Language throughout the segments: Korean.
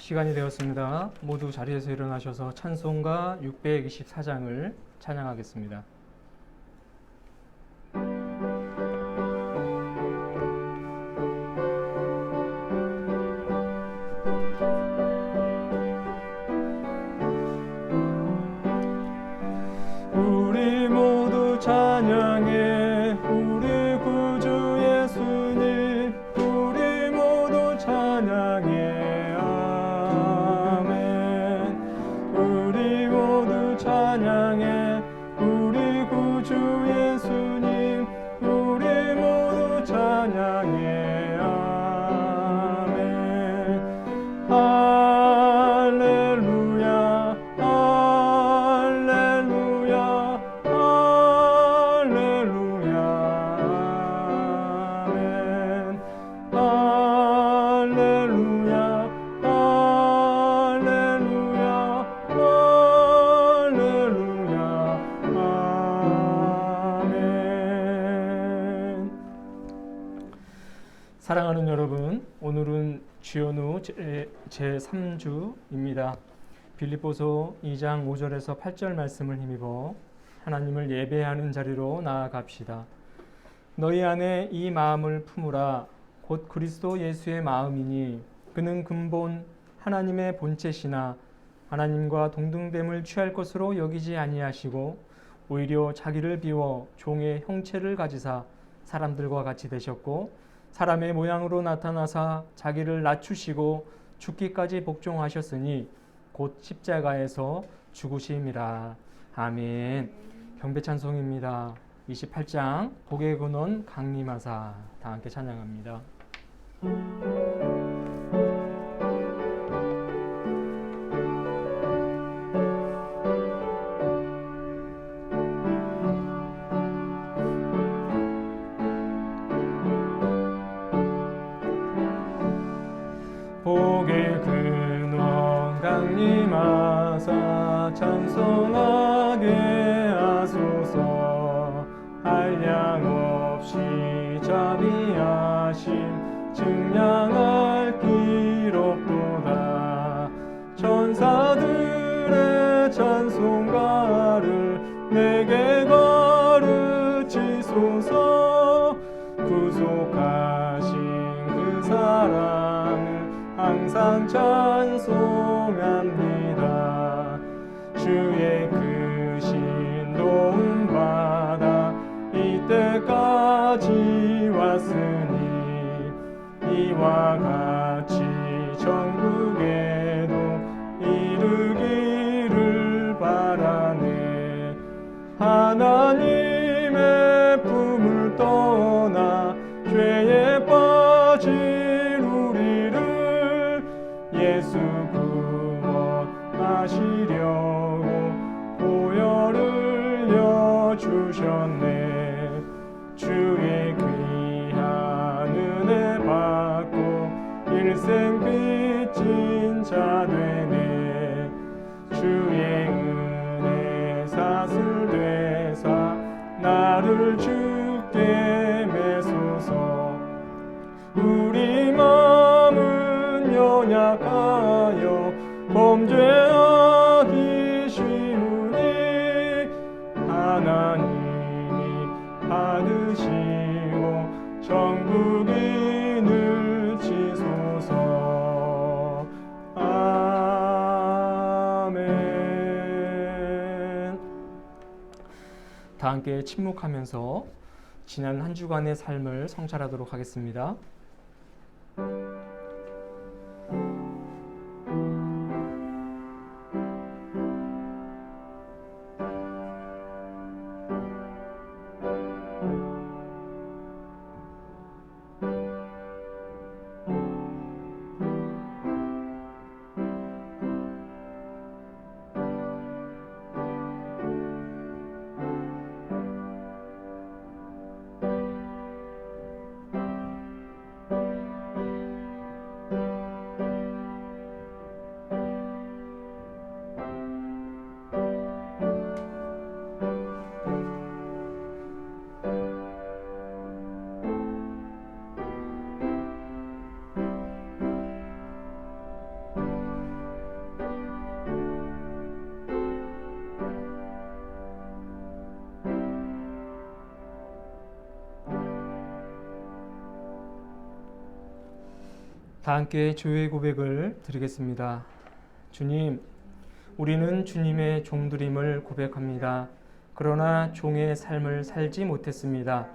시간이 되었습니다. 모두 자리에서 일어나셔서 찬송가 624장을 찬양하겠습니다. 우리 모두 찬양해 우리 구주 예수님, 우리 모두 찬양해 아멘. 우리 모두 찬양해 우리 구주 예수님, 우리 모두 찬양해 아멘. 할렐루야 할렐루야 할렐루야 아멘. 할렐루야 할렐루야 할렐루야 아멘. 사랑하는 여러분, 오늘은 주연후 제3주입니다. 빌립보서 2장 5절에서 8절 말씀을 힘입어 하나님을 예배하는 자리로 나아갑시다. 너희 안에 이 마음을 품으라. 곧 그리스도 예수의 마음이니 그는 근본 하나님의 본체시나 하나님과 동등됨을 취할 것으로 여기지 아니하시고 오히려 자기를 비워 종의 형체를 가지사 사람들과 같이 되셨고 사람의 모양으로 나타나사 자기를 낮추시고 죽기까지 복종하셨으니 곧 십자가에서 죽으심이라. 아멘. 경배 찬송입니다. 28장 복의 근원 강림하사. 다 함께 찬양합니다. 복의 근원 강림하사 찬송하게 하소서. 한량없이 자비하심 증량할 길 없도다. 천사들의 찬송가를 내게 가르치소서. 구속하신 그 사랑을 항상 찬송합니다. 주의 크신 도움 받아 이때까지 왔으니 이와 같이 천국에도 이르기를 바라네. 하나님의 품을 떠나 죄에 빠진 우리를 예수 구원하시려고 보혈을 여주셨네. 주의 귀한 은혜 받고 일생 빚진 자 되네. 주의 은혜 사슬 되사 나를 주께 매소서. 우리 마음은 연약하여 범죄하기 쉬우니 하나님이 받으시고 천국인을 치소서. 아멘. 다 함께 침묵하면서 지난 한 주간의 삶을 성찰하도록 하겠습니다. 다 함께 주의 고백을 드리겠습니다. 주님, 우리는 주님의 종들임을 고백합니다. 그러나 종의 삶을 살지 못했습니다.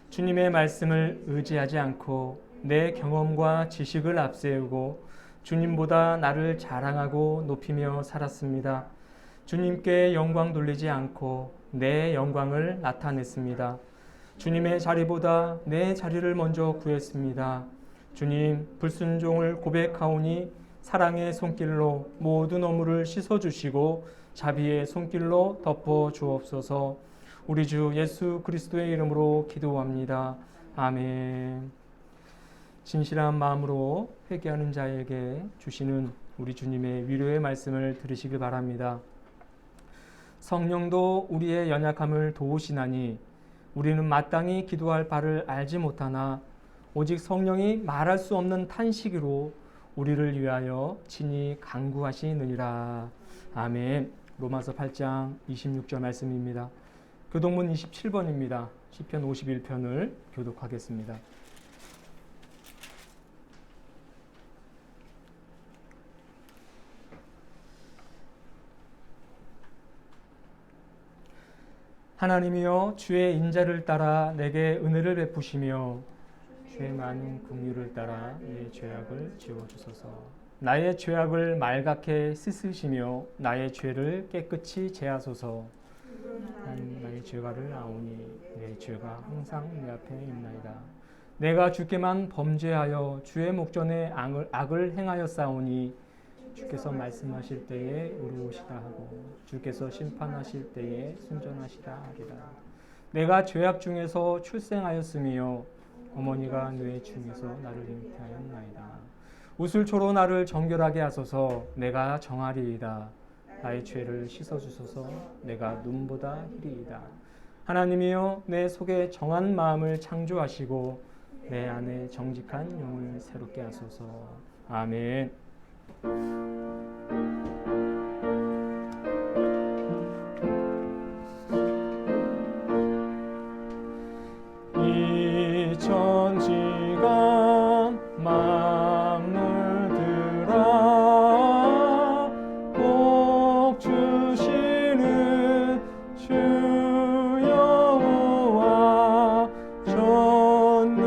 주님의 말씀을 의지하지 않고 내 경험과 지식을 앞세우고 주님보다 나를 자랑하고 높이며 살았습니다. 주님께 영광 돌리지 않고 내 영광을 나타냈습니다. 주님의 자리보다 내 자리를 먼저 구했습니다. 주님, 불순종을 고백하오니 사랑의 손길로 모든 허물을 씻어주시고 자비의 손길로 덮어주옵소서. 우리 주 예수 그리스도의 이름으로 기도합니다. 아멘. 진실한 마음으로 회개하는 자에게 주시는 우리 주님의 위로의 말씀을 들으시길 바랍니다. 성령도 우리의 연약함을 도우시나니 우리는 마땅히 기도할 바를 알지 못하나 오직 성령이 말할 수 없는 탄식으로 우리를 위하여 친히 간구하시느니라. 아멘. 로마서 8장 26절 말씀입니다. 교동문 27번입니다. 시편 51편을 교독하겠습니다. 하나님이여, 주의 인자를 따라 내게 은혜를 베푸시며 주의 많은 긍휼을 따라 내 죄악을 지워주소서. 나의 죄악을 말갛게 씻으시며 나의 죄를 깨끗이 제하소서. 나의 죄가를 아오니 내 죄가 항상 내 앞에 있나이다. 내가 주께만 범죄하여 주의 목전에 악을 행하였사오니 주께서 말씀하실 때에 의로우시다 하고 주께서 심판하실 때에 순전하시다 하리라. 내가 죄악 중에서 출생하였으며 어머니가 뇌 중에서 나를 잉태하였나이다. 우슬초로 나를 정결하게 하소서. 내가 정하리이다. 나의 죄를 씻어주소서. 내가 눈보다 희리이다. 하나님이여, 내 속에 정한 마음을 창조하시고 내 안에 정직한 영을 새롭게 하소서. 아멘. 이 천지가 만물들아 복 주시는 주 여호와 전능성부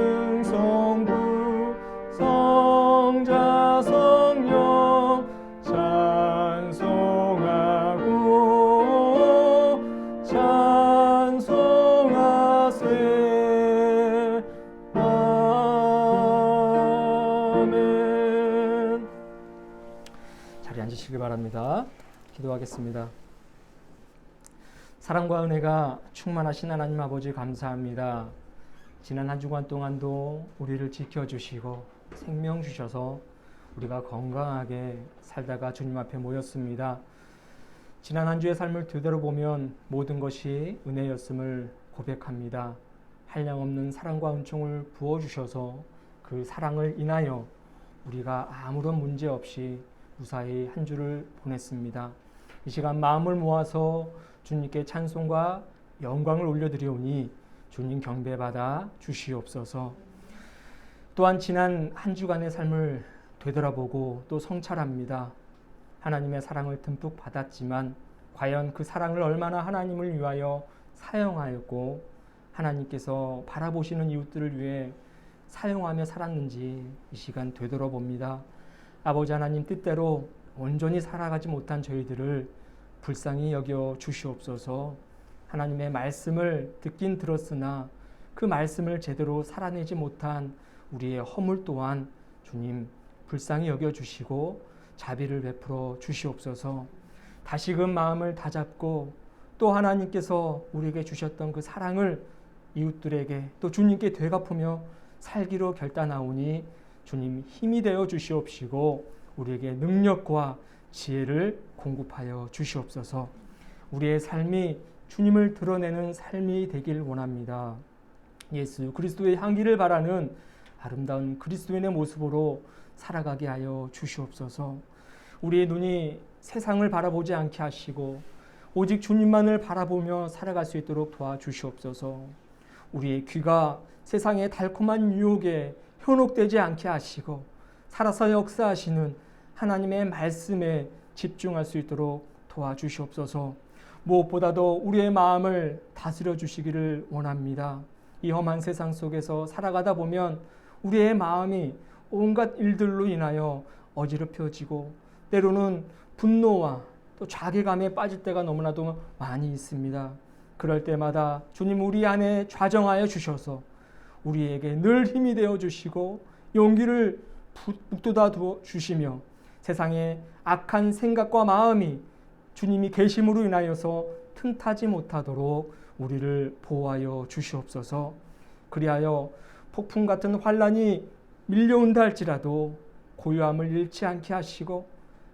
성자 성령 찬송하고 찬송하세. 아멘. 자리에 앉으시기 바랍니다. 기도하겠습니다. 사랑과 은혜가 충만하신 하나님 아버지, 감사합니다. 지난 한 주간 동안도 우리를 지켜주시고 생명 주셔서 우리가 건강하게 살다가 주님 앞에 모였습니다. 지난 한 주의 삶을 되돌아보면 모든 것이 은혜였음을 고백합니다. 한량없는 사랑과 은총을 부어주셔서 그 사랑을 인하여 우리가 아무런 문제 없이 무사히 한 주를 보냈습니다. 이 시간 마음을 모아서 주님께 찬송과 영광을 올려드리오니 주님 경배받아 주시옵소서. 또한 지난 한 주간의 삶을 되돌아보고 또 성찰합니다. 하나님의 사랑을 듬뿍 받았지만 과연 그 사랑을 얼마나 하나님을 위하여 사용하였고 하나님께서 바라보시는 이웃들을 위해 사용하며 살았는지 이 시간 되돌아봅니다. 아버지 하나님 뜻대로 온전히 살아가지 못한 저희들을 불쌍히 여겨 주시옵소서. 하나님의 말씀을 듣긴 들었으나 그 말씀을 제대로 살아내지 못한 우리의 허물 또한 주님 불쌍히 여겨주시고 자비를 베풀어 주시옵소서. 다시금 마음을 다잡고 또 하나님께서 우리에게 주셨던 그 사랑을 이웃들에게 또 주님께 되갚으며 살기로 결단하오니 주님 힘이 되어 주시옵시고 우리에게 능력과 지혜를 공급하여 주시옵소서. 우리의 삶이 주님을 드러내는 삶이 되길 원합니다. 예수 그리스도의 향기를 바라는 아름다운 그리스도인의 모습으로 살아가게 하여 주시옵소서. 우리의 눈이 세상을 바라보지 않게 하시고 오직 주님만을 바라보며 살아갈 수 있도록 도와주시옵소서. 우리의 귀가 세상의 달콤한 유혹에 현혹되지 않게 하시고 살아서 역사하시는 하나님의 말씀에 집중할 수 있도록 도와주시옵소서. 무엇보다도 우리의 마음을 다스려 주시기를 원합니다. 이 험한 세상 속에서 살아가다 보면 우리의 마음이 온갖 일들로 인하여 어지럽혀지고 때로는 분노와 또 자괴감에 빠질 때가 너무나도 많이 있습니다. 그럴 때마다 주님 우리 안에 좌정하여 주셔서 우리에게 늘 힘이 되어 주시고 용기를 북돋아 주시며 세상의 악한 생각과 마음이 주님이 계심으로 인하여서 틈타지 못하도록 우리를 보호하여 주시옵소서. 그리하여 폭풍 같은 환난이 밀려온다 할지라도 고요함을 잃지 않게 하시고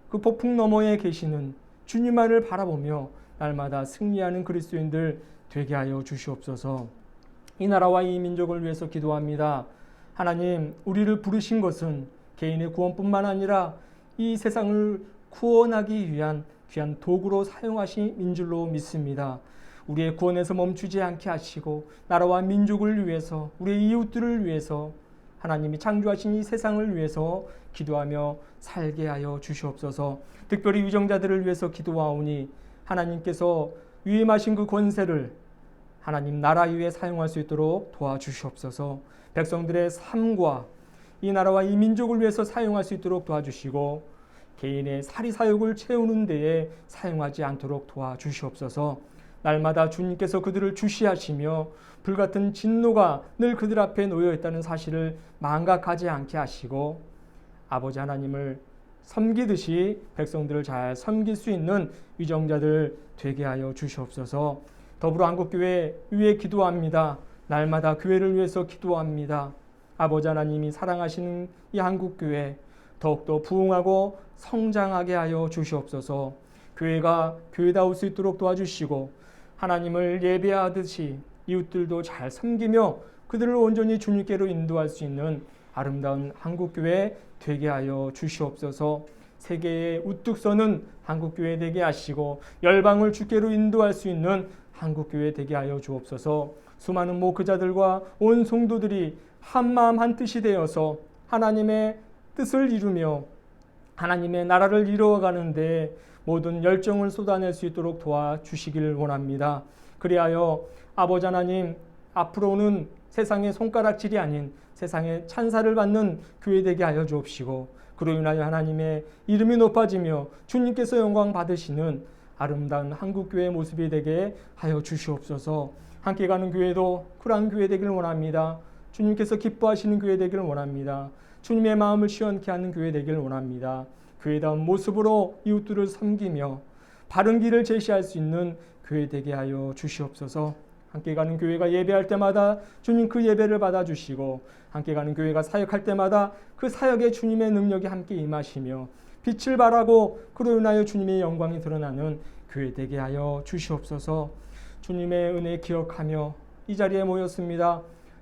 그 폭풍 너머에 계시는 주님만을 바라보며 날마다 승리하는 그리스도인들 되게 하여 주시옵소서. 이 나라와 이 민족을 위해서 기도합니다. 하나님, 우리를 부르신 것은 개인의 구원뿐만 아니라 이 세상을 구원하기 위한 귀한 도구로 사용하신 민줄로 믿습니다. 우리의 구원에서 멈추지 않게 하시고 나라와 민족을 위해서 우리의 이웃들을 위해서 하나님이 창조하신 이 세상을 위해서 기도하며 살게 하여 주시옵소서. 특별히 위정자들을 위해서 기도하오니 하나님께서 위임하신 그 권세를 하나님 나라 위에 사용할 수 있도록 도와주시옵소서. 백성들의 삶과 이 나라와 이 민족을 위해서 사용할 수 있도록 도와주시고 개인의 사리사욕을 채우는 데에 사용하지 않도록 도와주시옵소서. 날마다 주님께서 그들을 주시하시며 불같은 진노가 늘 그들 앞에 놓여 있다는 사실을 망각하지 않게 하시고 아버지 하나님을 섬기듯이 백성들을 잘 섬길 수 있는 위정자들 되게 하여 주시옵소서. 더불어 한국교회 위해 기도합니다. 날마다 교회를 위해서 기도합니다. 아버지 하나님이 사랑하시는 이 한국교회 더욱더 부흥하고 성장하게 하여 주시옵소서. 교회가 교회다울 수 있도록 도와주시고 하나님을 예배하듯이 이웃들도 잘 섬기며 그들을 온전히 주님께로 인도할 수 있는 아름다운 한국교회 되게 하여 주시옵소서. 세계에 우뚝 서는 한국교회 되게 하시고 열방을 주께로 인도할 수 있는 한국교회 되게 하여 주옵소서. 수많은 목회자들과 온 성도들이 한마음 한뜻이 되어서 하나님의 뜻을 이루며 하나님의 나라를 이루어가는데 모든 열정을 쏟아낼 수 있도록 도와주시기를 원합니다. 그리하여 아버지 하나님, 앞으로는 세상의 손가락질이 아닌 세상의 찬사를 받는 교회 되게 하여 주옵시고 그로 인하여 하나님의 이름이 높아지며 주님께서 영광 받으시는 아름다운 한국교회의 모습이 되게 하여 주시옵소서. 함께 가는 교회도 그러한 교회 되기를 원합니다. 주님께서 기뻐하시는 교회 되기를 원합니다. 주님의 마음을 시원케 하는 교회 되기를 원합니다. 교회다운 모습으로 이웃들을 섬기며 바른 길을 제시할 수 있는 교회 되게 하여 주시옵소서. 함께 가는 교회가 예배할 때마다 주님 그 예배를 받아주시고 함께 가는 교회가 사역할 때마다 그 사역에 주님의 능력이 함께 임하시며 빛을 발하고 그로 인하여 주님의 영광이 드러나는 교회 되게 하여 주시옵소서. 주님의 은혜 기억하며 이 자리에 모였습니다.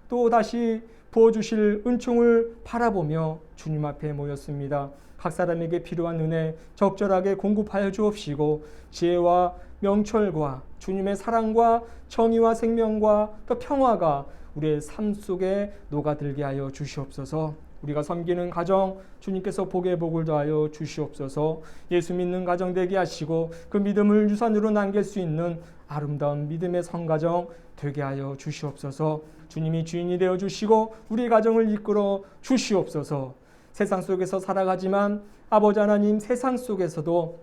또 다시 부어주실 은총을 바라보며 주님 앞에 모였습니다. 각 사람에게 필요한 은혜 적절하게 공급하여 주옵시고 지혜와 명철과 주님의 사랑과 정의와 생명과 또 평화가 우리의 삶 속에 녹아들게 하여 주시옵소서. 우리가 섬기는 가정 주님께서 복의 복을 더하여 주시옵소서. 예수 믿는 가정 되게 하시고 그 믿음을 유산으로 남길 수 있는 아름다운 믿음의 성가정 되게 하여 주시옵소서. 주님이 주인이 되어 주시고 우리 가정을 이끌어 주시옵소서. 세상 속에서 살아가지만 아버지 하나님 세상 속에서도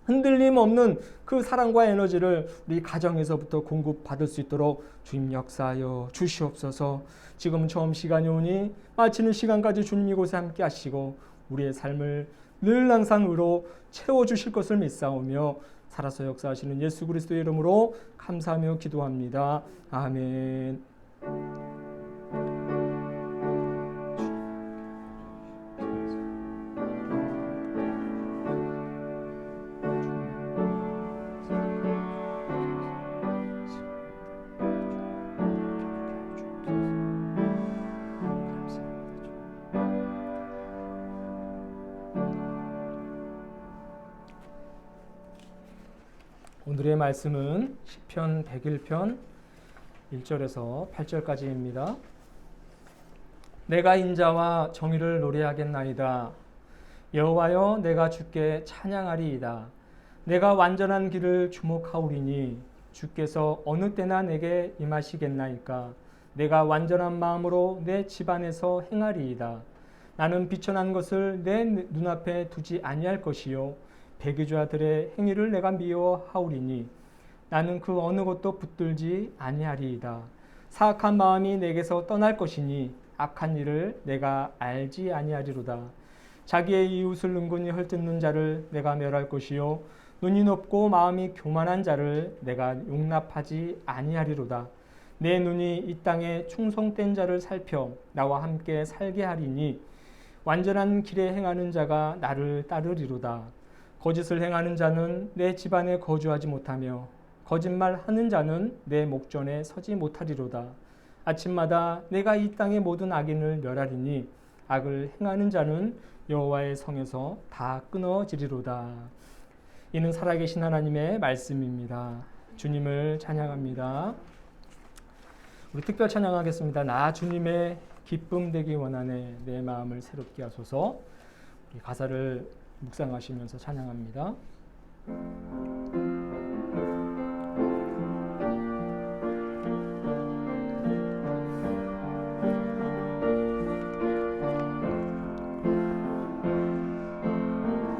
흔들림 없는 그 사랑과 에너지를 우리 가정에서부터 공급받을 수 있도록 주님 역사하여 주시옵소서. 지금 처음 시간이 오니 마치는 시간까지 주님 이곳에 함께 하시고 우리의 삶을 늘 항상 의로 채워주실 것을 믿사오며 살아서 역사하시는 예수 그리스도의 이름으로 감사하며 기도합니다. 아멘. 오늘의 말씀은 시편 101편 1절에서 8절까지입니다. 내가 인자와 정의를 노래하겠나이다. 여호와여, 내가 주께 찬양하리이다. 내가 완전한 길을 주목하오리니 주께서 어느 때나 내게 임하시겠나이까. 내가 완전한 마음으로 내 집안에서 행하리이다. 나는 비천한 것을 내 눈앞에 두지 아니할 것이요 배교자들의 행위를 내가 미워하오리니 나는 그 어느 것도 붙들지 아니하리이다. 사악한 마음이 내게서 떠날 것이니 악한 일을 내가 알지 아니하리로다. 자기의 이웃을 은근히 헐뜯는 자를 내가 멸할 것이요 눈이 높고 마음이 교만한 자를 내가 용납하지 아니하리로다. 내 눈이 이 땅에 충성된 자를 살펴 나와 함께 살게 하리니 완전한 길에 행하는 자가 나를 따르리로다. 거짓을 행하는 자는 내 집안에 거주하지 못하며 거짓말하는 자는 내 목전에 서지 못하리로다. 아침마다 내가 이 땅의 모든 악인을 멸하리니 악을 행하는 자는 여호와의 성에서 다 끊어지리로다. 이는 살아계신 하나님의 말씀입니다. 주님을 찬양합니다. 우리 특별 찬양하겠습니다. 나 주님의 기쁨 되기 원하네 내 마음을 새롭게 하소서. 우리 가사를 묵상하시면서 찬양합니다.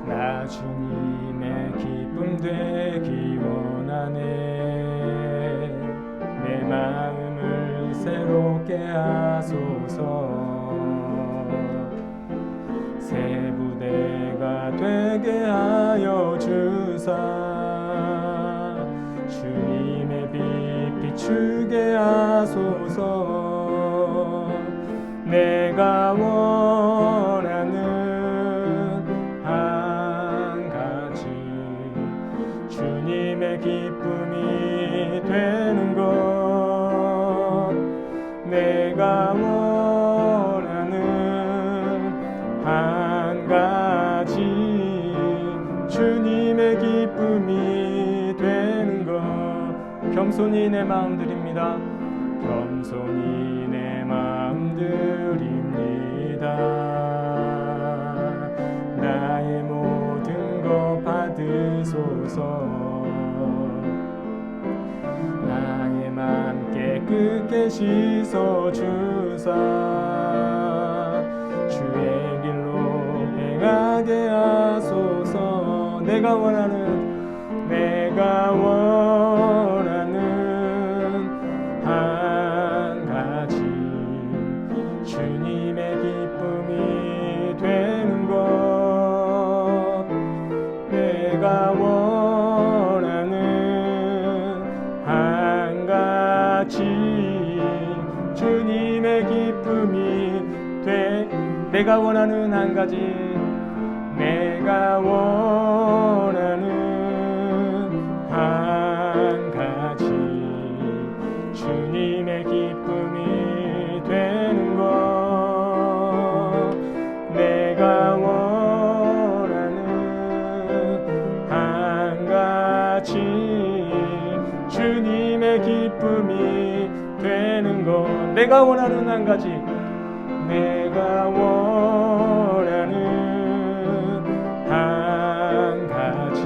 나 주님의 기쁨 되기 원하네 내 마음을 새롭게 하소서. 새 부대가 되게 하여 주사 주님의 빛 비추게 하소서. 내가 원하는 한 가지 주님의 기쁨이 되는 것. 내가 원하는 한 가지 주님의 기쁨이 되는 것. 겸손히 내 마음 드립니다. 겸손히 내 마음 드립니다. 나의 모든 것 받으소서. 나의 맘 깨끗게 씻어주사 주의 길로 행하게 하소서. 내가 원하는 한 가지 주님의 기쁨이 되는 것. 내가 원하는 한 가지 주님의 기쁨이 돼. 내가 원하는 한 가지. 내가 원하는 한 가지 주님의 기쁨이 되는 것. 내가 원하는 한 가지 주님의 기쁨이 되는 것. 내가 원하는 한 가지. 내가 원하는 한 가지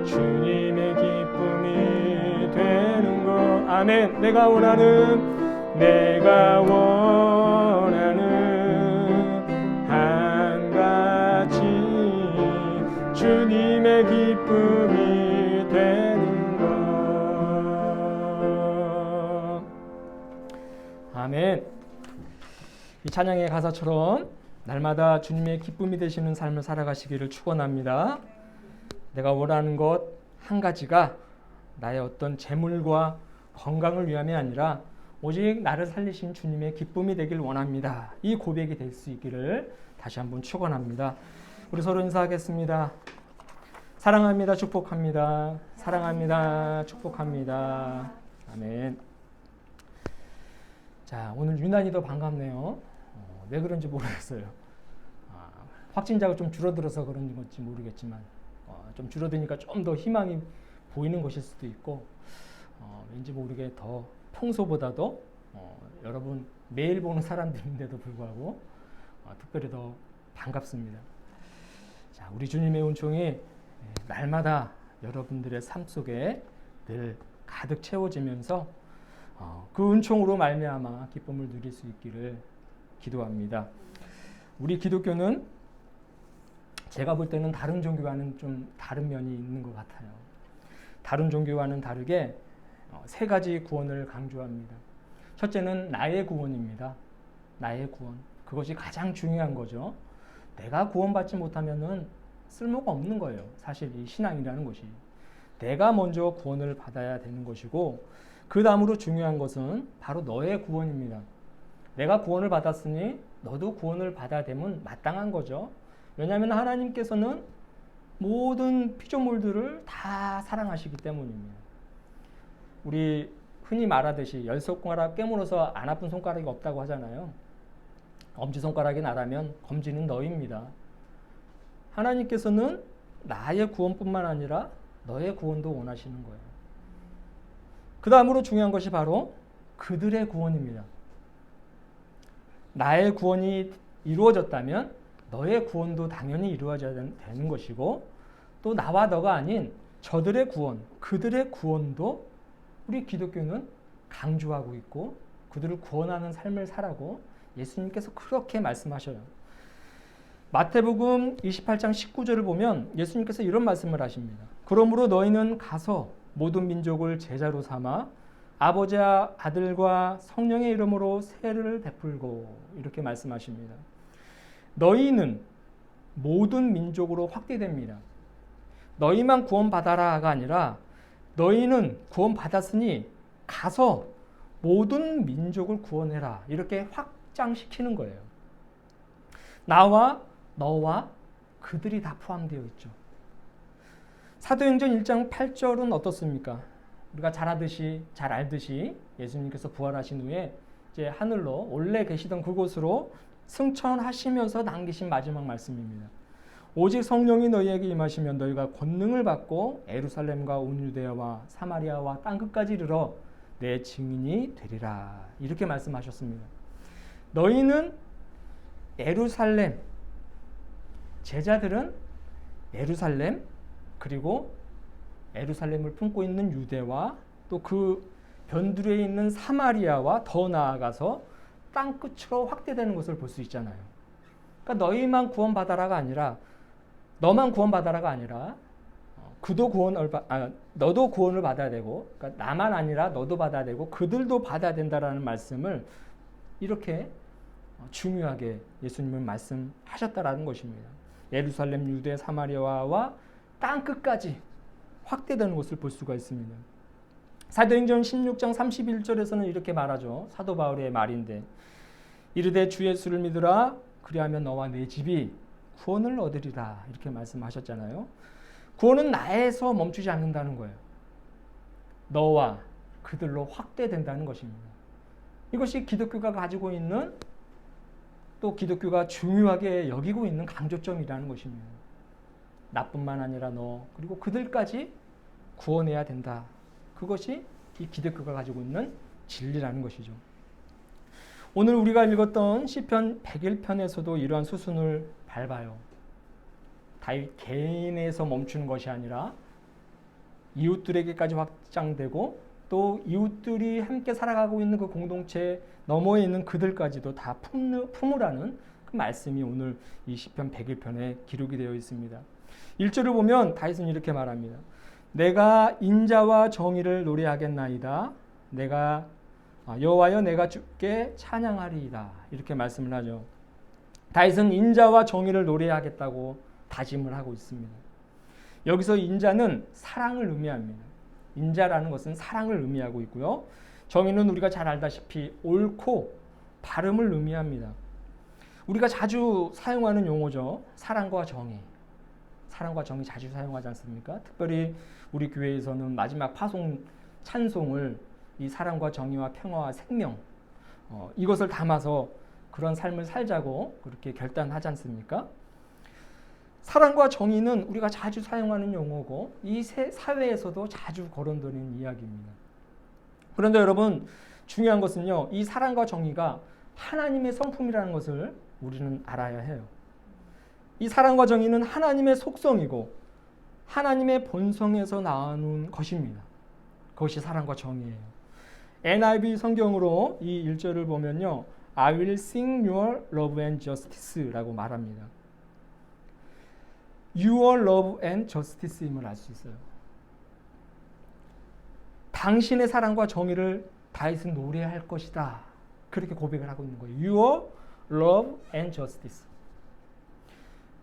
주님의 기쁨이 되는 것. 아멘. 내가 원하는 한 가지 주님의 기쁨이 되는 것. 아멘. 이 찬양의 가사처럼 날마다 주님의 기쁨이 되시는 삶을 살아가시기를 축원합니다. 내가 원하는 것 한 가지가 나의 어떤 재물과 건강을 위함이 아니라 오직 나를 살리신 주님의 기쁨이 되길 원합니다. 이 고백이 될 수 있기를 다시 한번 축원합니다. 우리 서로 인사하겠습니다. 사랑합니다. 축복합니다. 사랑합니다. 축복합니다. 아멘. 자, 오늘 유난히 더 반갑네요. 왜 그런지 모르겠어요. 확진자가 좀 줄어들어서 그런 건지 모르겠지만 좀 줄어드니까 좀 더 희망이 보이는 것일 수도 있고 왠지 모르게 더 평소보다도 여러분 매일 보는 사람들인데도 불구하고 특별히 더 반갑습니다. 자, 우리 주님의 은총이 날마다 여러분들의 삶 속에 늘 가득 채워지면서 그 은총으로 말미암아 기쁨을 누릴 수 있기를 기도합니다. 우리 기독교는 제가 볼 때는 다른 종교와는 좀 다른 면이 있는 것 같아요. 다른 종교와는 다르게 세 가지 구원을 강조합니다. 첫째는 나의 구원입니다. 나의 구원. 그것이 가장 중요한 거죠. 내가 구원받지 못하면은 쓸모가 없는 거예요. 사실 이 신앙이라는 것이. 내가 먼저 구원을 받아야 되는 것이고, 그 다음으로 중요한 것은 바로 너의 구원입니다. 내가 구원을 받았으니 너도 구원을 받아야 되면 마땅한 거죠. 왜냐하면 하나님께서는 모든 피조물들을 다 사랑하시기 때문입니다. 우리 흔히 말하듯이 10손가락 깨물어서 안 아픈 손가락이 없다고 하잖아요. 엄지손가락이 나라면 검지는 너입니다. 하나님께서는 나의 구원뿐만 아니라 너의 구원도 원하시는 거예요. 그 다음으로 중요한 것이 바로 그들의 구원입니다. 나의 구원이 이루어졌다면 너의 구원도 당연히 이루어져야 되는 것이고, 또 나와 너가 아닌 저들의 구원, 그들의 구원도 우리 기독교는 강조하고 있고 그들을 구원하는 삶을 살라고 예수님께서 그렇게 말씀하셔요. 마태복음 28장 19절을 보면 예수님께서 이런 말씀을 하십니다. 그러므로 너희는 가서 모든 민족을 제자로 삼아 아버지와 아들과 성령의 이름으로 세례를 베풀고, 이렇게 말씀하십니다. 너희는 모든 민족으로 확대됩니다. 너희만 구원받아라가 아니라 너희는 구원받았으니 가서 모든 민족을 구원해라, 이렇게 확장시키는 거예요. 나와 너와 그들이 다 포함되어 있죠. 사도행전 1장 8절은 어떻습니까? 우리가 잘 알듯이 예수님께서 부활하신 후에 이제 하늘로 원래 계시던 그곳으로 승천하시면서 남기신 마지막 말씀입니다. 오직 성령이 너희에게 임하시면 너희가 권능을 받고 예루살렘과 온 유대야와 사마리아와 땅끝까지 이르러 내 증인이 되리라, 이렇게 말씀하셨습니다. 너희는 예루살렘, 제자들은 예루살렘, 그리고 예루살렘을 품고 있는 유대와 또 그 변두리에 있는 사마리아와 더 나아가서 땅끝으로 확대되는 것을 볼 수 있잖아요. 그러니까 너희만 구원받아라가 아니라, 너만 구원받아라가 아니라 너도 구원을 받아야 되고, 그러니까 나만 아니라 너도 받아야 되고 그들도 받아야 된다라는 말씀을 이렇게 중요하게 예수님은 말씀하셨다라는 것입니다. 예루살렘, 유대, 사마리아와 땅끝까지 확대되는 것을 볼 수가 있습니다. 사도행전 16장 31절에서는 이렇게 말하죠. 사도 바울의 말인데, 이르되 주 예수를 믿으라, 그리하면 너와 내 집이 구원을 얻으리라, 이렇게 말씀하셨잖아요. 구원은 나에서 멈추지 않는다는 거예요. 너와 그들로 확대된다는 것입니다. 이것이 기독교가 가지고 있는, 또 기독교가 중요하게 여기고 있는 강조점이라는 것입니다. 나뿐만 아니라 너, 그리고 그들까지 구원해야 된다. 그것이 이 기독교가 가지고 있는 진리라는 것이죠. 오늘 우리가 읽었던 시편 101편에서도 이러한 수순을 밟아요. 다윗 개인에서 멈추는 것이 아니라 이웃들에게까지 확장되고, 또 이웃들이 함께 살아가고 있는 그 공동체 너머에 있는 그들까지도 다 품으라는 그 말씀이 오늘 이 시편 101편에 기록이 되어 있습니다. 1절을 보면 다윗은 이렇게 말합니다. 내가 인자와 정의를 노래하겠나이다. 여호와여 내가 주께 찬양하리이다, 이렇게 말씀을 하죠. 다윗은 인자와 정의를 노래하겠다고 다짐을 하고 있습니다. 여기서 인자는 사랑을 의미합니다. 인자라는 것은 사랑을 의미하고 있고요. 정의는 우리가 잘 알다시피 옳고 바름을 의미합니다. 우리가 자주 사용하는 용어죠. 사랑과 정의. 사랑과 정의 자주 사용하지 않습니까? 특별히 우리 교회에서는 마지막 파송 찬송을 이 사랑과 정의와 평화와 생명, 이것을 담아서 그런 삶을 살자고 그렇게 결단하지 않습니까? 사랑과 정의는 우리가 자주 사용하는 용어고 이 사회에서도 자주 거론되는 이야기입니다. 그런데 여러분, 중요한 것은요, 이 사랑과 정의가 하나님의 성품이라는 것을 우리는 알아야 해요. 이 사랑과 정의는 하나님의 속성이고 하나님의 본성에서 나오는 것입니다. 그것이 사랑과 정의예요. NIV 성경으로 이 1절을 보면요. I will sing your love and justice라고 말합니다. Your love and justice임을 알 수 있어요. 당신의 사랑과 정의를 다윗은 노래할 것이다. 그렇게 고백을 하고 있는 거예요. Your love and justice.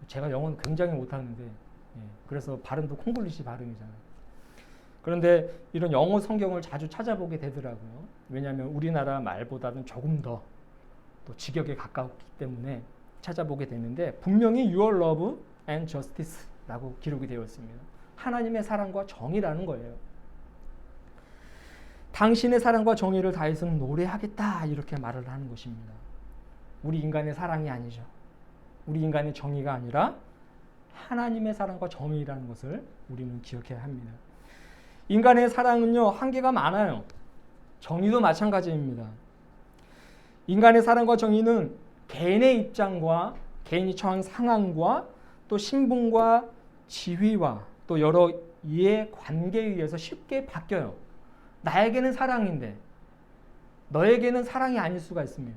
제가 영어는 굉장히 못하는데 그래서 발음도 콩글리시 발음이잖아요. 그런데 이런 영어 성경을 자주 찾아보게 되더라고요. 왜냐하면 우리나라 말보다는 조금 더 또 직역에 가깝기 때문에 찾아보게 되는데 분명히 Your love and justice라고 기록이 되어 있습니다. 하나님의 사랑과 정의라는 거예요. 당신의 사랑과 정의를 다윗은 노래하겠다 이렇게 말을 하는 것입니다. 우리 인간의 사랑이 아니죠. 우리 인간의 정의가 아니라 하나님의 사랑과 정의라는 것을 우리는 기억해야 합니다. 인간의 사랑은요 한계가 많아요. 정의도 마찬가지입니다. 인간의 사랑과 정의는 개인의 입장과 개인이 처한 상황과 또 신분과 지위와 또 여러 이해관계에 의해서 쉽게 바뀌어요. 나에게는 사랑인데 너에게는 사랑이 아닐 수가 있습니다.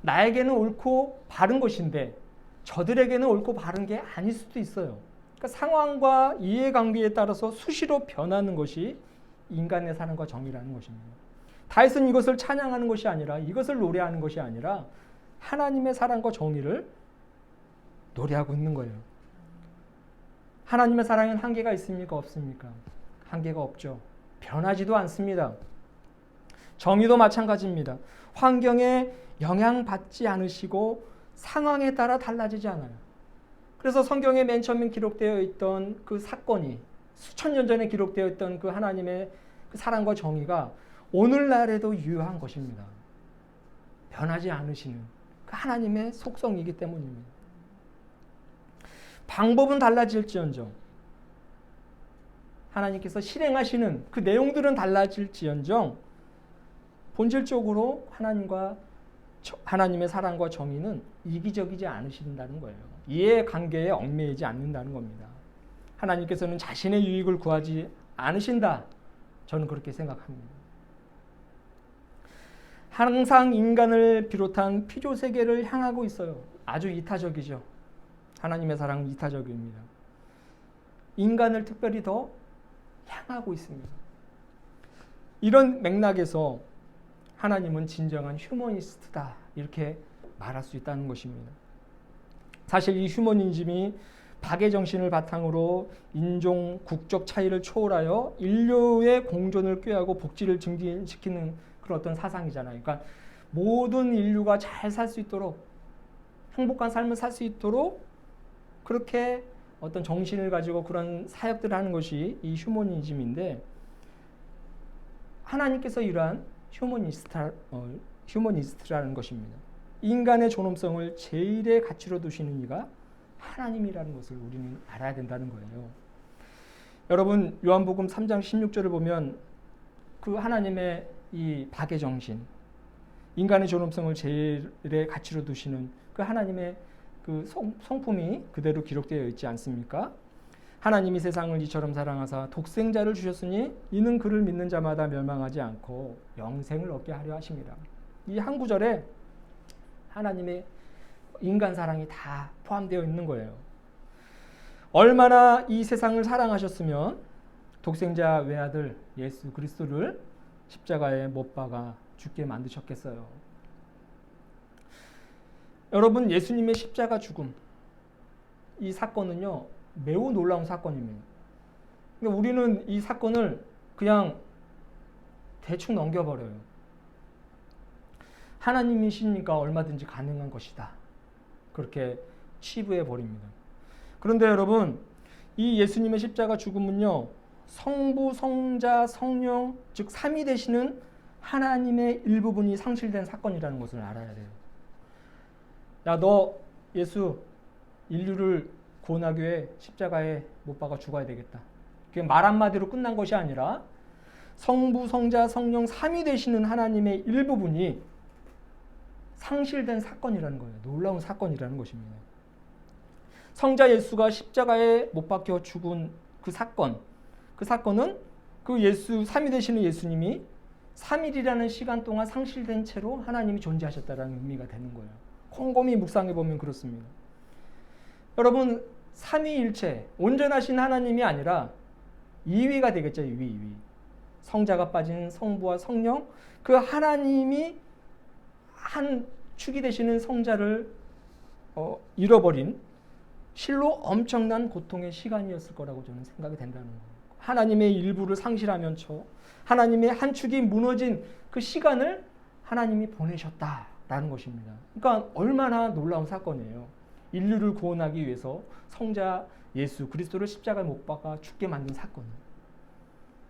나에게는 옳고 바른 것인데 저들에게는 옳고 바른 게 아닐 수도 있어요. 그러니까 상황과 이해관계에 따라서 수시로 변하는 것이 인간의 사랑과 정의라는 것입니다. 다윗은 이것을 찬양하는 것이 아니라 이것을 노래하는 것이 아니라 하나님의 사랑과 정의를 노래하고 있는 거예요. 하나님의 사랑엔 한계가 있습니까? 없습니까? 한계가 없죠. 변하지도 않습니다. 정의도 마찬가지입니다. 환경에 영향받지 않으시고 상황에 따라 달라지지 않아요. 그래서 성경에 맨 처음에 기록되어 있던 그 사건이 수천 년 전에 기록되어 있던 그 하나님의 그 사랑과 정의가 오늘날에도 유효한 것입니다. 변하지 않으시는 그 하나님의 속성이기 때문입니다. 방법은 달라질지언정 하나님께서 실행하시는 그 내용들은 달라질지언정 본질적으로 하나님의 사랑과 정의는 이기적이지 않으신다는 거예요. 이해관계에 얽매이지 않는다는 겁니다. 하나님께서는 자신의 유익을 구하지 않으신다. 저는 그렇게 생각합니다. 항상 인간을 비롯한 피조세계를 향하고 있어요. 아주 이타적이죠. 하나님의 사랑은 이타적입니다. 인간을 특별히 더 향하고 있습니다. 이런 맥락에서 하나님은 진정한 휴머니스트다 이렇게 말할 수 있다는 것입니다. 사실 이 휴머니즘이 박애 정신을 바탕으로 인종, 국적 차이를 초월하여 인류의 공존을 꾀하고 복지를 증진시키는 그런 어떤 사상이잖아요. 그러니까 모든 인류가 잘 살 수 있도록 행복한 삶을 살 수 있도록 그렇게 어떤 정신을 가지고 그런 사역들을 하는 것이 이 휴머니즘인데 하나님께서 이러한 휴머니스트라는 것입니다. 인간의 존엄성을 제일의 가치로 두시는 이가 하나님이라는 것을 우리는 알아야 된다는 거예요. 여러분 요한복음 3장 16절을 보면 그 하나님의 이 박애 정신, 인간의 존엄성을 제일의 가치로 두시는 그 하나님의 그 성품이 그대로 기록되어 있지 않습니까? 하나님이 세상을 이처럼 사랑하사 독생자를 주셨으니 이는 그를 믿는 자마다 멸망하지 않고 영생을 얻게 하려 하십니다. 이 한 구절에 하나님의 인간 사랑이 다 포함되어 있는 거예요. 얼마나 이 세상을 사랑하셨으면 독생자 외아들 예수 그리스도를 십자가에 못 박아 죽게 만드셨겠어요. 여러분 예수님의 십자가 죽음 이 사건은요 매우 놀라운 사건입니다. 그러니까 우리는 이 사건을 그냥 대충 넘겨버려요. 하나님이시니까 얼마든지 가능한 것이다. 그렇게 치부해 버립니다. 그런데 여러분 이 예수님의 십자가 죽음은요 성부, 성자, 성령 즉 삼위 되시는 하나님의 일부분이 상실된 사건이라는 것을 알아야 돼요. 야, 너 예수 인류를 구원하기 위해 십자가에 못 박아 죽어야 되겠다. 그게 말 한마디로 끝난 것이 아니라 성부, 성자, 성령 삼위 되시는 하나님의 일부분이 상실된 사건이라는 거예요. 놀라운 사건이라는 것입니다. 성자 예수가 십자가에 못 박혀 죽은 그 사건은 그 예수, 3위 되시는 예수님이 3일이라는 시간 동안 상실된 채로 하나님이 존재하셨다는 의미가 되는 거예요. 곰곰이 묵상해 보면 그렇습니다. 여러분, 삼위일체, 온전하신 하나님이 아니라 2위가 되겠죠. 2위. 성자가 빠진 성부와 성령, 그 하나님이 한 축이 되시는 성자를 잃어버린 실로 엄청난 고통의 시간이었을 거라고 저는 생각이 된다는 거예요. 하나님의 일부를 상실하면 하나님의 한 축이 무너진 그 시간을 하나님이 보내셨다라는 것입니다. 그러니까 얼마나 놀라운 사건이에요. 인류를 구원하기 위해서 성자 예수 그리스도를 십자가에 못 박아 죽게 만든 사건.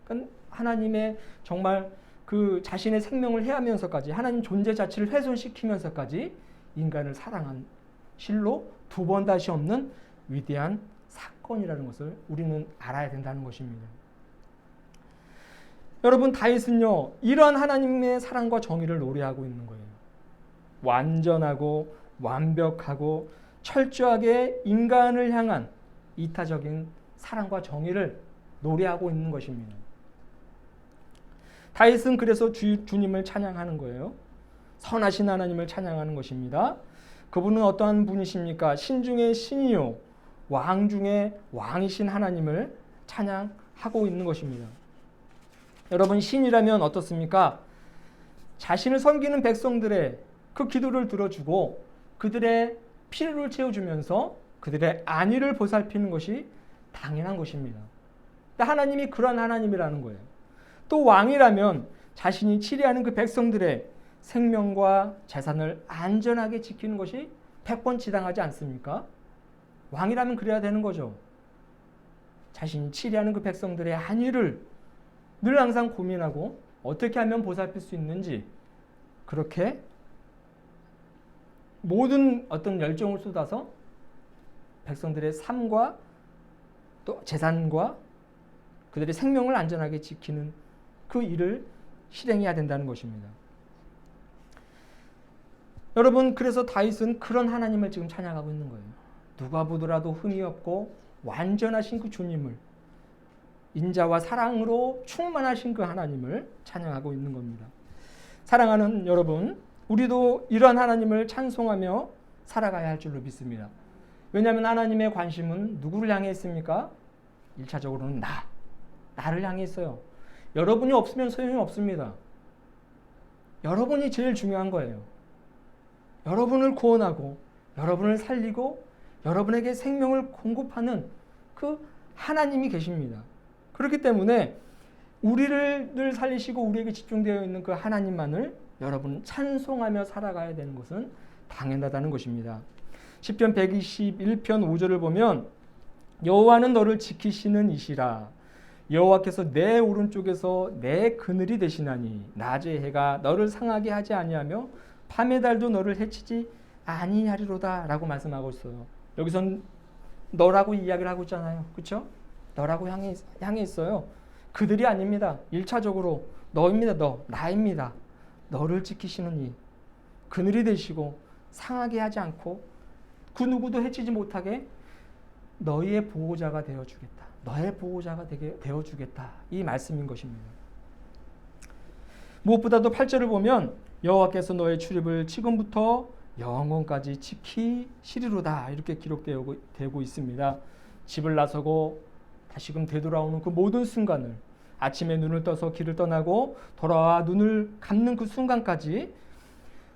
그러니까 하나님의 정말 그 자신의 생명을 해하면서까지 하나님 존재 자체를 훼손시키면서까지 인간을 사랑한 실로 두 번 다시 없는 위대한 사건이라는 것을 우리는 알아야 된다는 것입니다. 여러분, 다윗은요, 이러한 하나님의 사랑과 정의를 노래하고 있는 거예요. 완전하고 완벽하고 철저하게 인간을 향한 이타적인 사랑과 정의를 노래하고 있는 것입니다. 다윗은 그래서 주님을 찬양하는 거예요. 선하신 하나님을 찬양하는 것입니다. 그분은 어떠한 분이십니까? 신 중의 신이요, 왕 중의 왕이신 하나님을 찬양하고 있는 것입니다. 여러분, 신이라면 어떻습니까? 자신을 섬기는 백성들의 그 기도를 들어주고 그들의 필요를 채워주면서 그들의 안위를 보살피는 것이 당연한 것입니다. 하나님이 그러한 하나님이라는 거예요. 또 왕이라면 자신이 치리하는 그 백성들의 생명과 재산을 안전하게 지키는 것이 백번지당하지 않습니까? 왕이라면 그래야 되는 거죠. 자신이 치리하는 그 백성들의 안위를 늘 항상 고민하고 어떻게 하면 보살필 수 있는지 그렇게 모든 어떤 열정을 쏟아서 백성들의 삶과 또 재산과 그들의 생명을 안전하게 지키는 그 일을 실행해야 된다는 것입니다. 여러분, 그래서 다윗은 그런 하나님을 지금 찬양하고 있는 거예요. 누가 보더라도 흠이 없고 완전하신 그 주님을, 인자와 사랑으로 충만하신 그 하나님을 찬양하고 있는 겁니다. 사랑하는 여러분, 우리도 이런 하나님을 찬송하며 살아가야 할 줄로 믿습니다. 왜냐하면 하나님의 관심은 누구를 향해 있습니까? 1차적으로는 나를 향해 있어요. 여러분이 없으면 소용이 없습니다. 여러분이 제일 중요한 거예요. 여러분을 구원하고 여러분을 살리고 여러분에게 생명을 공급하는 그 하나님이 계십니다. 그렇기 때문에 우리를 늘 살리시고 우리에게 집중되어 있는 그 하나님만을 여러분 찬송하며 살아가야 되는 것은 당연하다는 것입니다. 시편 121편 5절을 보면 여호와는 너를 지키시는 이시라. 여호와께서 내 오른쪽에서 내 그늘이 되시나니 낮의 해가 너를 상하게 하지 아니하며 밤의 달도 너를 해치지 아니하리로다 라고 말씀하고 있어요. 여기선 너라고 이야기를 하고 있잖아요. 그렇죠? 너라고 향해 있어요. 그들이 아닙니다. 1차적으로 너입니다. 나입니다. 너를 지키시는 이 그늘이 되시고 상하게 하지 않고 그 누구도 해치지 못하게 너희의 보호자가 되어주겠다. 너의 보호자가 되어주겠다. 이 말씀인 것입니다. 무엇보다도 8절을 보면 여호와께서 너의 출입을 지금부터 영원까지 지키시리로다 이렇게 기록되고 있습니다. 집을 나서고 다시금 되돌아오는 그 모든 순간을, 아침에 눈을 떠서 길을 떠나고 돌아와 눈을 감는 그 순간까지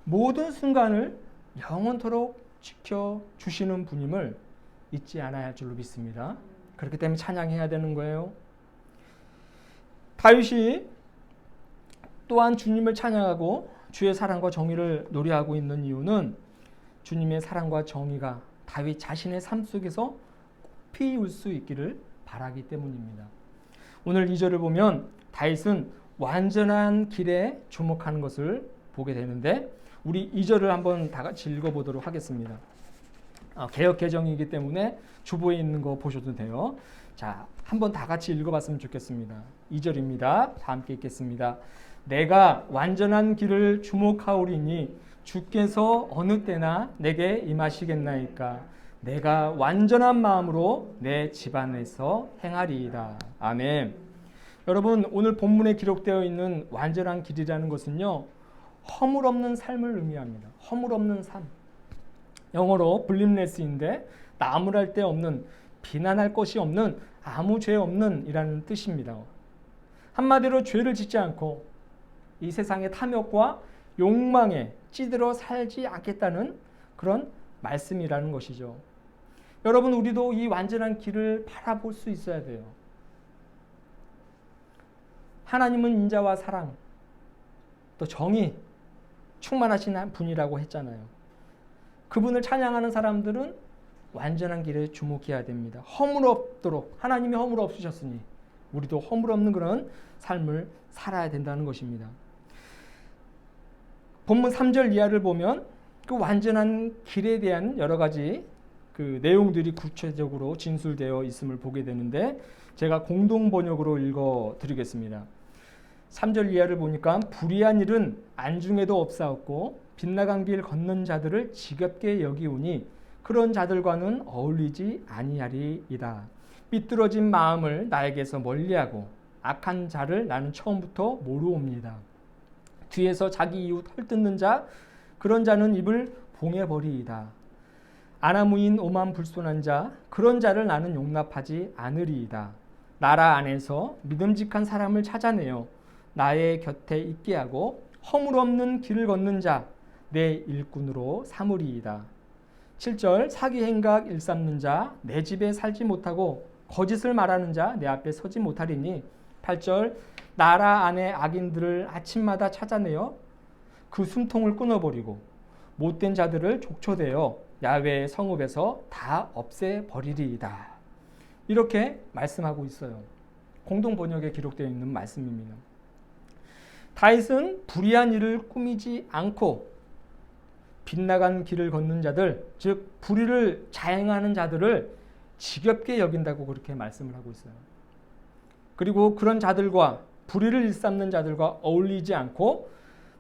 모든 순간을 영원토록 지켜주시는 분임을 잊지 않아야 할 줄로 믿습니다. 그렇기 때문에 찬양해야 되는 거예요. 다윗이 또한 주님을 찬양하고 주의 사랑과 정의를 노래하고 있는 이유는 주님의 사랑과 정의가 다윗 자신의 삶 속에서 피울 수 있기를 바라기 때문입니다. 오늘 2절을 보면 다윗은 완전한 길에 주목하는 것을 보게 되는데 우리 2절을 한번 다 같이 읽어보도록 하겠습니다. 개역 개정이기 때문에 주보에 있는 거 보셔도 돼요. 자, 한번 다 같이 읽어봤으면 좋겠습니다. 2절입니다. 다 함께 읽겠습니다. 내가 완전한 길을 주목하오리니 주께서 어느 때나 내게 임하시겠나이까. 내가 완전한 마음으로 내 집안에서 행하리이다. 아멘. 여러분, 오늘 본문에 기록되어 있는 완전한 길이라는 것은요, 허물없는 삶을 의미합니다. 허물없는 삶. 영어로 블림레스인데 나무랄 데 없는, 비난할 것이 없는, 아무 죄 없는 이라는 뜻입니다. 한마디로 죄를 짓지 않고 이 세상의 탐욕과 욕망에 찌들어 살지 않겠다는 그런 말씀이라는 것이죠. 여러분, 우리도 이 완전한 길을 바라볼 수 있어야 돼요. 하나님은 인자와 사랑, 또 정의 충만하신 분이라고 했잖아요. 그분을 찬양하는 사람들은 완전한 길에 주목해야 됩니다. 허물 없도록, 하나님이 허물 없으셨으니 우리도 허물 없는 그런 삶을 살아야 된다는 것입니다. 본문 3절 이하를 보면 그 완전한 길에 대한 여러 가지 그 내용들이 구체적으로 진술되어 있음을 보게 되는데, 제가 공동 번역으로 읽어 드리겠습니다. 3절 이하를 보니까 불의한 일은 안중에도 없사옵고 빗나간 길 걷는 자들을 지겹게 여기오니 그런 자들과는 어울리지 아니하리이다. 삐뚤어진 마음을 나에게서 멀리하고 악한 자를 나는 처음부터 모르옵니다. 뒤에서 자기 이웃 헐뜯는 자, 그런 자는 입을 봉해버리이다. 아나무인 오만 불손한 자, 그런 자를 나는 용납하지 않으리이다. 나라 안에서 믿음직한 사람을 찾아내어 나의 곁에 있게 하고 허물 없는 길을 걷는 자, 내 일꾼으로 삼으리이다. 7절 사기 행각 일삼는 자, 내 집에 살지 못하고 거짓을 말하는 자, 내 앞에 서지 못하리니. 8절 나라 안의 악인들을 아침마다 찾아내어 그 숨통을 끊어버리고 못된 자들을 족초되어 야훼의 성읍에서 다 없애버리리이다. 이렇게 말씀하고 있어요. 공동 번역에 기록되어 있는 말씀입니다. 다윗은 불의한 일을 꾸미지 않고 빗나간 길을 걷는 자들, 즉 불의를 자행하는 자들을 지겹게 여긴다고 그렇게 말씀을 하고 있어요. 그리고 그런 자들과, 불의를 일삼는 자들과 어울리지 않고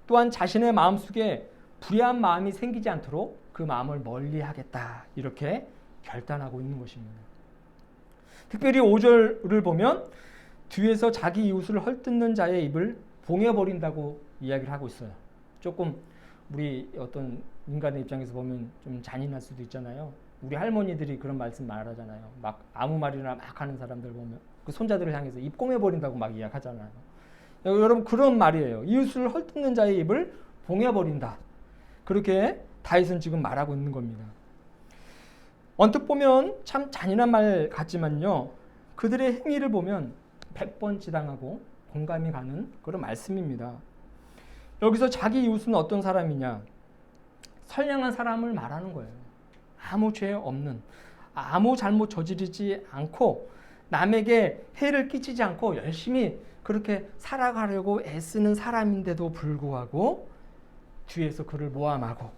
또한 자신의 마음속에 불의한 마음이 생기지 않도록 그 마음을 멀리하겠다, 이렇게 결단하고 있는 것입니다. 특별히 5절을 보면 뒤에서 자기 이웃을 헐뜯는 자의 입을 봉해버린다고 이야기를 하고 있어요. 조금 우리 어떤 인간의 입장에서 보면 좀 잔인할 수도 있잖아요. 우리 할머니들이 그런 말씀 말하잖아요. 막 아무 말이나 막 하는 사람들 보면 그 손자들을 향해서 입 꼬매버린다고 막 이야기하잖아요. 여러분, 그런 말이에요. 이웃을 헐뜯는 자의 입을 봉해버린다. 그렇게 다윗은 지금 말하고 있는 겁니다. 언뜻 보면 참 잔인한 말 같지만요, 그들의 행위를 보면 100번 지당하고 공감이 가는 그런 말씀입니다. 여기서 자기 이웃은 어떤 사람이냐? 선량한 사람을 말하는 거예요. 아무 죄 없는, 아무 잘못 저지르지 않고 남에게 해를 끼치지 않고 열심히 그렇게 살아가려고 애쓰는 사람인데도 불구하고 뒤에서 그를 모함하고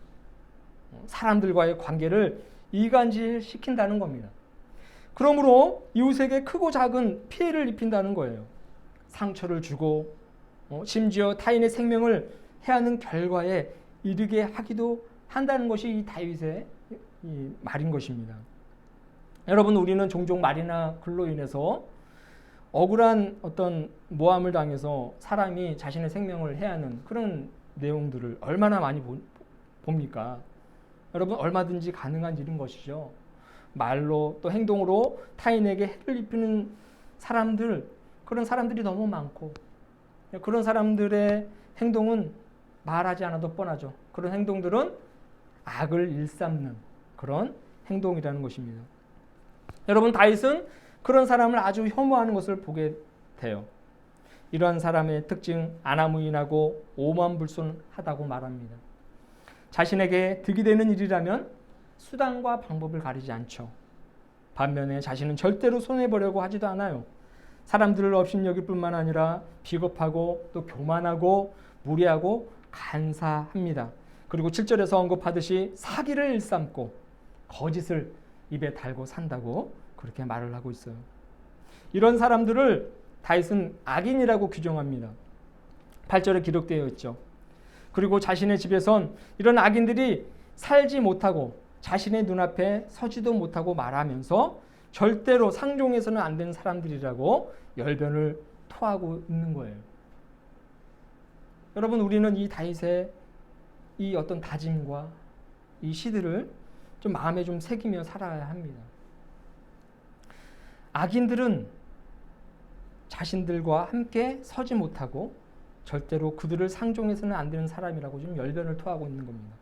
사람들과의 관계를 이간질시킨다는 겁니다. 그러므로 이웃에게 크고 작은 피해를 입힌다는 거예요. 상처를 주고 심지어 타인의 생명을 해하는 결과에 이르게 하기도 한다는 것이 이 다윗의 이 말인 것입니다. 여러분, 우리는 종종 말이나 글로 인해서 억울한 어떤 모함을 당해서 사람이 자신의 생명을 해하는 그런 내용들을 얼마나 많이 봅니까? 여러분, 얼마든지 가능한 일인 것이죠. 말로 또 행동으로 타인에게 해를 입히는 사람들, 그런 사람들이 너무 많고, 그런 사람들의 행동은 말하지 않아도 뻔하죠. 그런 행동들은 악을 일삼는 그런 행동이라는 것입니다. 여러분, 다윗은 그런 사람을 아주 혐오하는 것을 보게 돼요. 이러한 사람의 특징, 아나무인하고 오만불손하다고 말합니다. 자신에게 득이 되는 일이라면 수단과 방법을 가리지 않죠. 반면에 자신은 절대로 손해보려고 하지도 않아요. 사람들을 업신여길 뿐만 아니라 비겁하고 또 교만하고 무례하고 간사합니다. 그리고 7절에서 언급하듯이 사기를 일삼고 거짓을 입에 달고 산다고 그렇게 말을 하고 있어요. 이런 사람들을 다윗은 악인이라고 규정합니다. 8절에 기록되어 있죠. 그리고 자신의 집에선 이런 악인들이 살지 못하고 자신의 눈앞에 서지도 못하고 말하면서 절대로 상종해서는 안 되는 사람들이라고 열변을 토하고 있는 거예요. 여러분, 우리는 이 다윗의 이 어떤 다짐과 이 시들을 좀 마음에 좀 새기며 살아야 합니다. 악인들은 자신들과 함께 서지 못하고 절대로 그들을 상종해서는 안 되는 사람이라고 좀 열변을 토하고 있는 겁니다.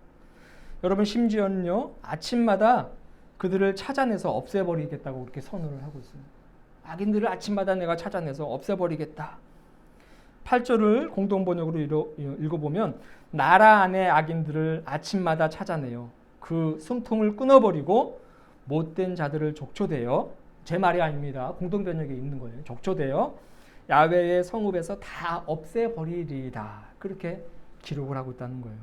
여러분, 심지어는요, 아침마다 그들을 찾아내서 없애버리겠다고 그렇게 선언을 하고 있습니다. 악인들을 아침마다 내가 찾아내서 없애버리겠다. 8절을 공동번역으로 읽어보면 나라 안의 악인들을 아침마다 찾아내요. 그 숨통을 끊어버리고 못된 자들을 족초되어, 제 말이 아닙니다. 공동번역에 있는 거예요. 족초되어 야훼의 성읍에서 다 없애버리리다. 그렇게 기록을 하고 있다는 거예요.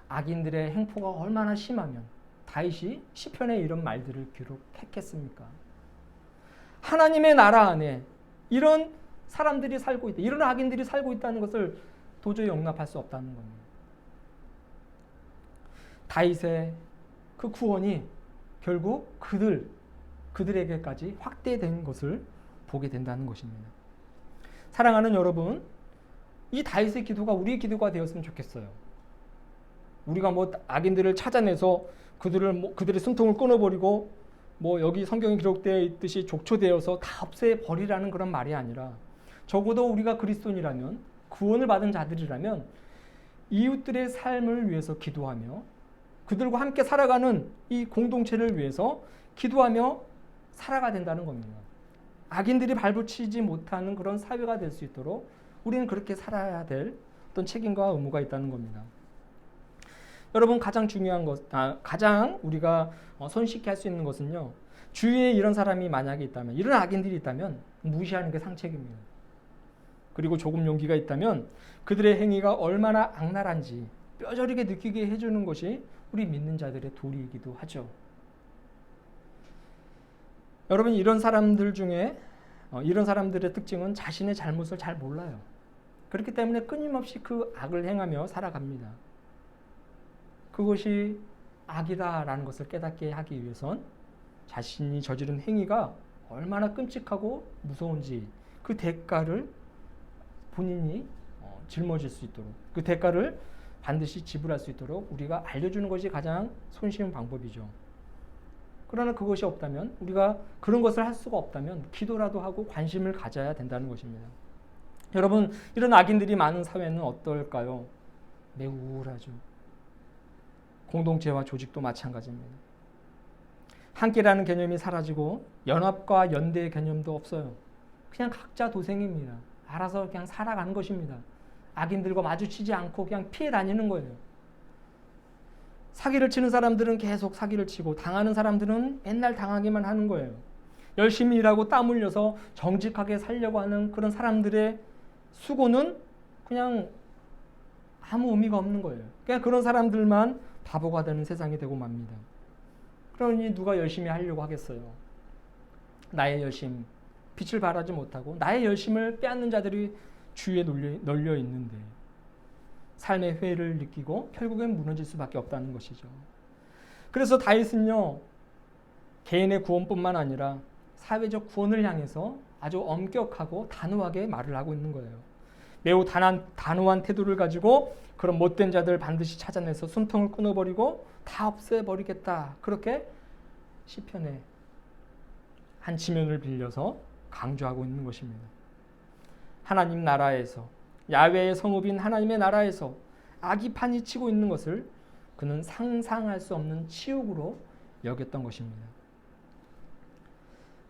악인들의 행포가 얼마나 심하면 다윗이 시편에 이런 말들을 기록했겠습니까? 하나님의 나라 안에 이런 사람들이 살고 있다. 이런 악인들이 살고 있다는 것을 도저히 용납할 수 없다는 겁니다. 다윗의 그 구원이 결국 그들에게까지 확대된 것을 보게 된다는 것입니다. 사랑하는 여러분, 이 다윗의 기도가 우리의 기도가 되었으면 좋겠어요. 우리가 악인들을 찾아내서 그들의 숨통을 끊어버리고 여기 성경에 기록되어 있듯이 족초되어서 다 없애버리라는 그런 말이 아니라, 적어도 우리가 그리스도인이라면, 구원을 받은 자들이라면 이웃들의 삶을 위해서 기도하며 그들과 함께 살아가는 이 공동체를 위해서 기도하며 살아가야 된다는 겁니다. 악인들이 발붙이지 못하는 그런 사회가 될 수 있도록 우리는 그렇게 살아야 될 어떤 책임과 의무가 있다는 겁니다. 여러분, 가장 중요한 것, 가장 우리가 손쉽게 할 수 있는 것은요, 주위에 이런 사람이 만약에 있다면, 이런 악인들이 있다면 무시하는 게 상책입니다. 그리고 조금 용기가 있다면 그들의 행위가 얼마나 악랄한지 뼈저리게 느끼게 해주는 것이 우리 믿는 자들의 도리이기도 하죠. 여러분, 이런 사람들 중에 이런 사람들의 특징은 자신의 잘못을 잘 몰라요. 그렇기 때문에 끊임없이 그 악을 행하며 살아갑니다. 그것이 악이다라는 것을 깨닫게 하기 위해선 자신이 저지른 행위가 얼마나 끔찍하고 무서운지 그 대가를 본인이 짊어질 수 있도록, 그 대가를 반드시 지불할 수 있도록 우리가 알려주는 것이 가장 손쉬운 방법이죠. 그러나 그것이 없다면, 우리가 그런 것을 할 수가 없다면 기도라도 하고 관심을 가져야 된다는 것입니다. 여러분, 이런 악인들이 많은 사회는 어떨까요? 매우 우울하죠. 공동체와 조직도 마찬가지입니다. 함께라는 개념이 사라지고 연합과 연대의 개념도 없어요. 그냥 각자 도생입니다. 알아서 그냥 살아가는 것입니다. 악인들과 마주치지 않고 그냥 피해 다니는 거예요. 사기를 치는 사람들은 계속 사기를 치고, 당하는 사람들은 맨날 당하기만 하는 거예요. 열심히 일하고 땀 흘려서 정직하게 살려고 하는 그런 사람들의 수고는 그냥 아무 의미가 없는 거예요. 그냥 그런 사람들만 바보가 되는 세상이 되고 맙니다. 그러니 누가 열심히 하려고 하겠어요? 나의 열심, 빛을 발하지 못하고 나의 열심을 빼앗는 자들이 주위에 널려 있는데 삶의 회의를 느끼고 결국엔 무너질 수밖에 없다는 것이죠. 그래서 다윗은요, 개인의 구원뿐만 아니라 사회적 구원을 향해서 아주 엄격하고 단호하게 말을 하고 있는 거예요. 매우 단호한 태도를 가지고 그런 못된 자들 반드시 찾아내서 숨통을 끊어버리고 다 없애버리겠다. 그렇게 시편의 한 지면을 빌려서 강조하고 있는 것입니다. 하나님 나라에서, 야훼의 성읍인 하나님의 나라에서 악이 판이치고 있는 것을 그는 상상할 수 없는 치욕으로 여겼던 것입니다.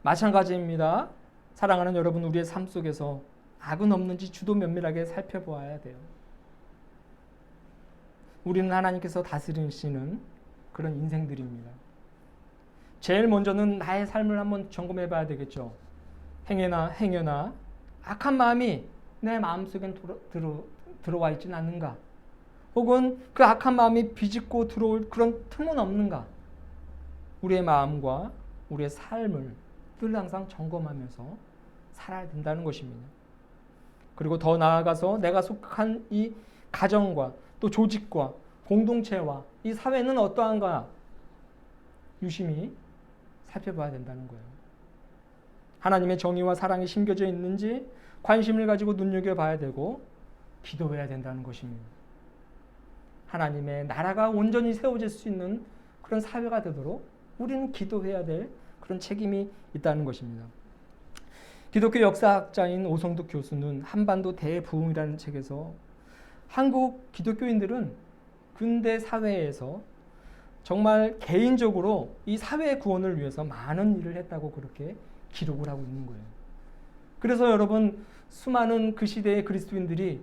마찬가지입니다. 사랑하는 여러분, 우리의 삶 속에서 악은 없는지 주도 면밀하게 살펴보아야 돼요. 우리는 하나님께서 다스리시는 그런 인생들입니다. 제일 먼저는 나의 삶을 한번 점검해 봐야 되겠죠. 행여나 악한 마음이 내 마음속엔 들어와 있지는 않는가? 혹은 그 악한 마음이 비집고 들어올 그런 틈은 없는가? 우리의 마음과 우리의 삶을 늘 항상 점검하면서 살아야 된다는 것입니다. 그리고 더 나아가서 내가 속한 이 가정과 또 조직과 공동체와 이 사회는 어떠한가 유심히 살펴봐야 된다는 거예요. 하나님의 정의와 사랑이 심겨져 있는지 관심을 가지고 눈여겨봐야 되고 기도해야 된다는 것입니다. 하나님의 나라가 온전히 세워질 수 있는 그런 사회가 되도록 우리는 기도해야 될 그런 책임이 있다는 것입니다. 기독교 역사학자인 오성득 교수는 한반도 대부흥이라는 책에서 한국 기독교인들은 근대 사회에서 정말 개인적으로 이 사회 구원을 위해서 많은 일을 했다고 그렇게 기록을 하고 있는 거예요. 그래서 여러분 수많은 그 시대의 그리스도인들이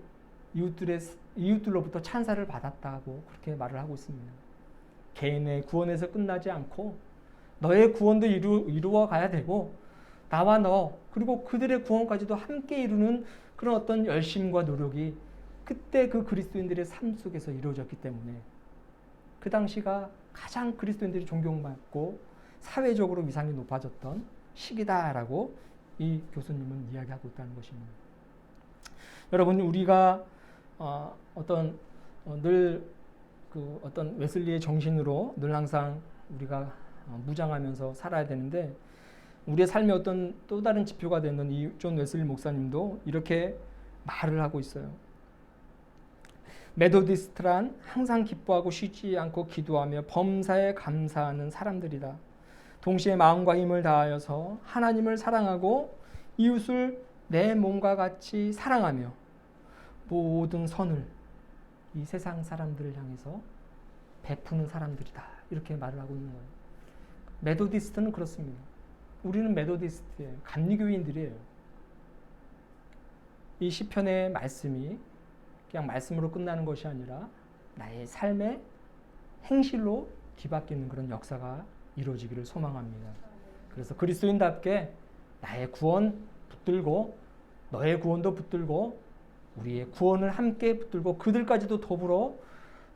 이웃들로부터 찬사를 받았다고 그렇게 말을 하고 있습니다. 개인의 구원에서 끝나지 않고 너의 구원도 이루어 가야 되고 나와 너 그리고 그들의 구원까지도 함께 이루는 그런 어떤 열심과 노력이 그때 그 그리스도인들의 삶 속에서 이루어졌기 때문에 그 당시가 가장 그리스도인들이 존경받고 사회적으로 위상이 높아졌던 시기다라고 이 교수님은 이야기하고 있다는 것입니다. 여러분 우리가 어떤 웨슬리의 정신으로 늘 항상 우리가 무장하면서 살아야 되는데 우리의 삶의 어떤 또 다른 지표가 되는 이 존 웨슬리 목사님도 이렇게 말을 하고 있어요. 메도디스트란 항상 기뻐하고 쉬지 않고 기도하며 범사에 감사하는 사람들이다. 동시에 마음과 힘을 다하여서 하나님을 사랑하고 이웃을 내 몸과 같이 사랑하며 모든 선을 이 세상 사람들을 향해서 베푸는 사람들이다. 이렇게 말을 하고 있는 거예요. 메도디스트는 그렇습니다. 우리는 메도디스트예요. 감리교인들이에요. 이 시편의 말씀이 그냥 말씀으로 끝나는 것이 아니라 나의 삶의 행실로 뒤바뀌는 그런 역사가 이루어지기를 소망합니다. 그래서 그리스도인답게 나의 구원 붙들고 너의 구원도 붙들고 우리의 구원을 함께 붙들고 그들까지도 더불어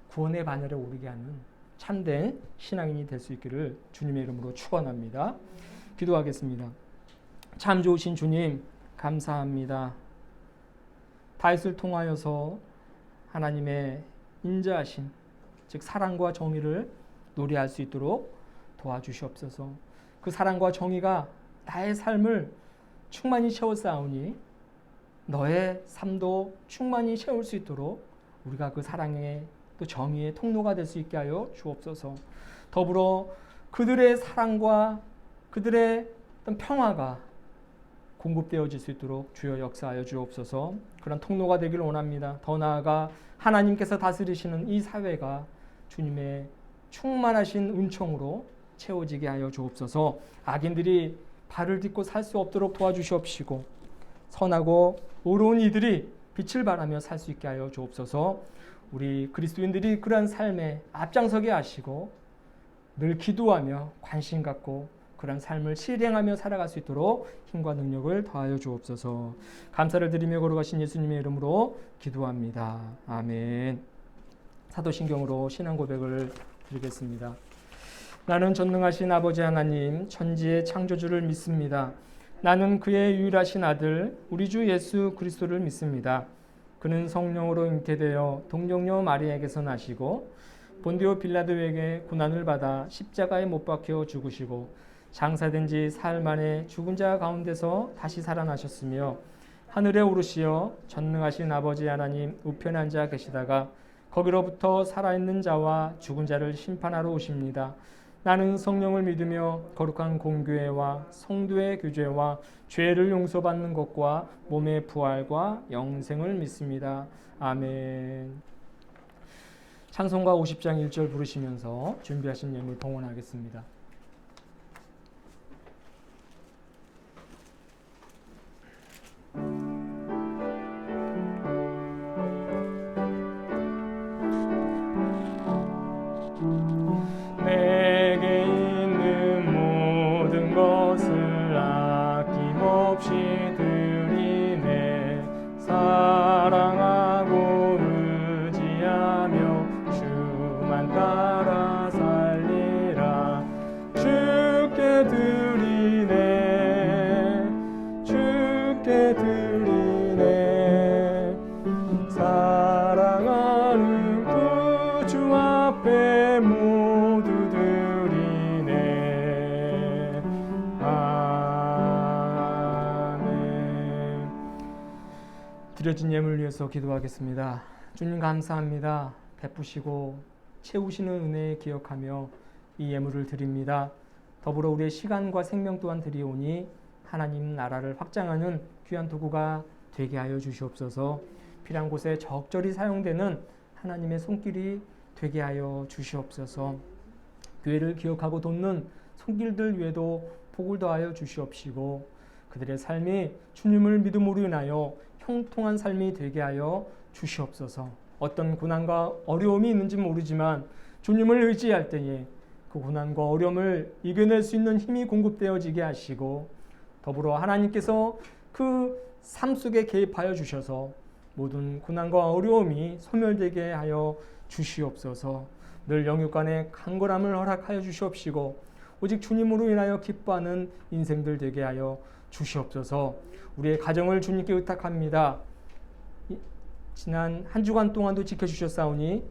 구원의 바늘에 오르게 하는 참된 신앙인이 될 수 있기를 주님의 이름으로 축원합니다. 기도하겠습니다. 참 좋으신 주님 감사합니다. 다윗을 통하여서 하나님의 인자하신 즉 사랑과 정의를 노래할 수 있도록 도와주시옵소서. 그 사랑과 정의가 나의 삶을 충만히 채워싸우니 너의 삶도 충만히 채울 수 있도록 우리가 그 사랑의 또 정의의 통로가 될 수 있게 하여 주옵소서. 더불어 그들의 사랑과 그들의 어떤 평화가 공급되어질 수 있도록 주여 역사하여 주옵소서. 그런 통로가 되기를 원합니다. 더 나아가 하나님께서 다스리시는 이 사회가 주님의 충만하신 은총으로 채워지게 하여 주옵소서. 악인들이 발을 딛고 살 수 없도록 도와주시옵시고 선하고 의로운 이들이 빛을 발하며 살 수 있게 하여 주옵소서. 우리 그리스도인들이 그러한 삶에 앞장서게 하시고 늘 기도하며 관심 갖고 그런 삶을 실행하며 살아갈 수 있도록 힘과 능력을 더하여 주옵소서. 감사를 드리며 걸어가신 예수님의 이름으로 기도합니다. 아멘. 사도신경으로 신앙 고백을 드리겠습니다. 나는 전능하신 아버지 하나님 천지의 창조주를 믿습니다. 나는 그의 유일하신 아들 우리 주 예수 그리스도를 믿습니다. 그는 성령으로 잉태되어 동정녀 마리아에게서 나시고 본디오 빌라도에게 고난을 받아 십자가에 못 박혀 죽으시고 장사된 지 사흘 만에 죽은 자 가운데서 다시 살아나셨으며 하늘에 오르시어 전능하신 아버지 하나님 우편에 앉아 계시다가 거기로부터 살아있는 자와 죽은 자를 심판하러 오십니다. 나는 성령을 믿으며 거룩한 공교회와 성도의 교제와 죄를 용서받는 것과 몸의 부활과 영생을 믿습니다. 아멘. 찬송가 50장 1절 부르시면서 준비하신 예물 봉헌하겠습니다. 내게 있는 모든 것을 아낌없이 드리네. 사랑하고 의지하며 주만 따라 살리라. 드려진 예물을 위해서 기도하겠습니다. 주님 감사합니다. 베푸시고 채우시는 은혜 기억하며 이 예물을 드립니다. 더불어 우리의 시간과 생명 또한 드리오니 하나님 나라를 확장하는 귀한 도구가 되게 하여 주시옵소서. 필요한 곳에 적절히 사용되는 하나님의 손길이 되게 하여 주시옵소서. 교회를 기억하고 돕는 손길들 위에도 복을 더하여 주시옵시고 그들의 삶이 주님을 믿음으로 인하여 형통한 삶이 되게 하여 주시옵소서. 어떤 고난과 어려움이 있는지 모르지만 주님을 의지할 때에 그 고난과 어려움을 이겨낼 수 있는 힘이 공급되어지게 하시고 더불어 하나님께서 그 삶 속에 개입하여 주셔서 모든 고난과 어려움이 소멸되게 하여 주시옵소서. 늘 영육 간의 강건함을 허락하여 주시옵시고 오직 주님으로 인하여 기뻐하는 인생들 되게 하여 주시옵소서. 우리의 가정을 주님께 의탁합니다. 지난 한 주간 동안도 지켜주셨사오니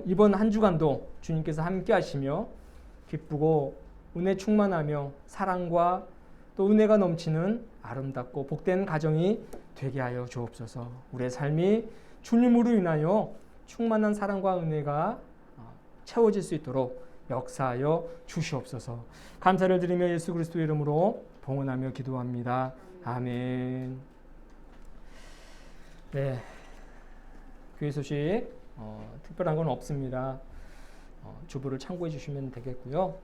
이번 한 주간도 주님께서 함께 하시며 기쁘고 은혜 충만하며 사랑과 또 은혜가 넘치는 아름답고 복된 가정이 되게 하여 주옵소서. 우리의 삶이 주님으로 인하여 충만한 사랑과 은혜가 채워질 수 있도록 역사하여 주시옵소서. 감사를 드리며 예수 그리스도의 이름으로 봉헌하며 기도합니다. 아멘. 네, 교회 소식 특별한 건 없습니다. 주보를 참고해 주시면 되겠고요.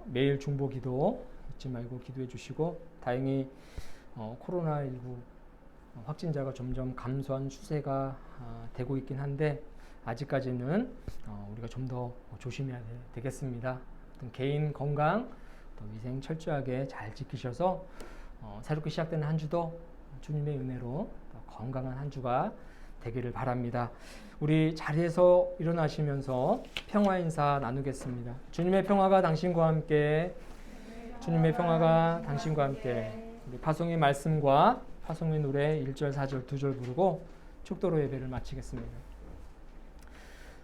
매일 중보기도 잊지 말고 기도해 주시고 다행히 코로나19 확진자가 점점 감소한 추세가 되고 있긴 한데 아직까지는 우리가 좀 더 조심해야 되겠습니다. 개인 건강 또 위생 철저하게 잘 지키셔서 새롭게 시작되는 한 주도 주님의 은혜로 건강한 한 주가 되기를 바랍니다. 우리 자리에서 일어나시면서 평화 인사 나누겠습니다. 주님의 평화가 당신과 함께, 주님의 평화가 당신과 함께. 우리 파송의 말씀과 파송의 노래 1절, 4절, 2절 부르고 축도로 예배를 마치겠습니다.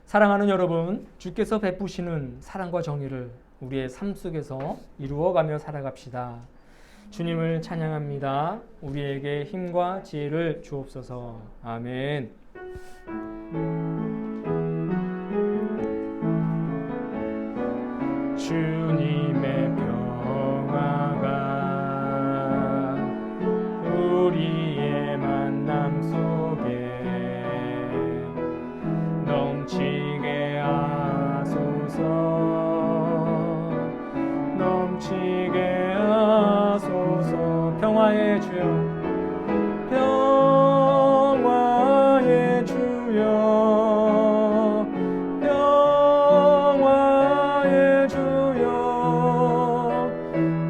사랑하는 여러분, 주께서 베푸시는 사랑과 정의를 우리의 삶 속에서 이루어가며 살아갑시다. 주님을 찬양합니다. 우리에게 힘과 지혜를 주옵소서. 아멘. 주님의 평화가 우리의 만남 속에 넘치게 하소서. 넘치게 하소서. 평화의 주여, 평화의 주여, 평화의 주여.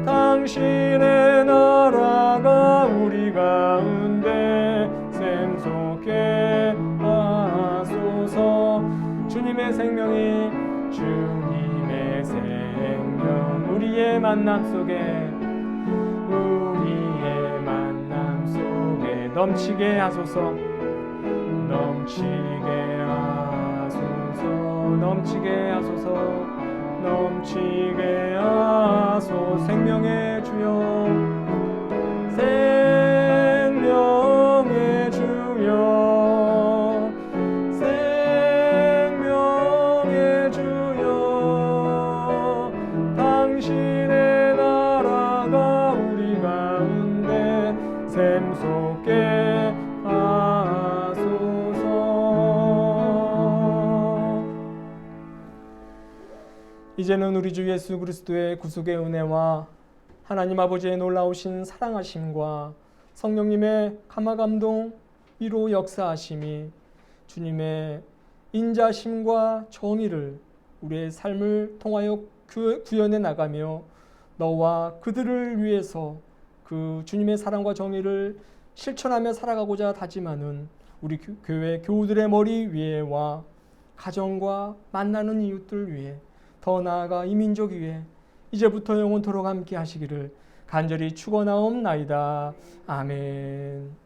당신의 나라가 우리 가운데 샘솟게 하소서. 주님의 생명이, 주님의 생명 우리의 만남 속에, 우리의 만남 속에 넘치게 하소서. 넘치게 하소서. 넘치게 하소서. 넘치게 하소서. 생명의 주여, 생명의 주여, 생명의 주여. 당신의 나라가 우리 가운데 샘솟게 하소서. 이제는 우리 주 예수 그리스도의 구속의 은혜와 하나님 아버지의 놀라우신 사랑하심과 성령님의 감화감동 위로 역사하심이 주님의 인자심과 정의를 우리의 삶을 통하여 구현해 나가며 너와 그들을 위해서 그 주님의 사랑과 정의를 실천하며 살아가고자 다짐하는 우리 교회 교우들의 머리 위에와 가정과 만나는 이웃들 위에, 더 나아가 이 민족 위에 이제부터 영원토록 함께 하시기를 간절히 축원하옵나이다. 아멘.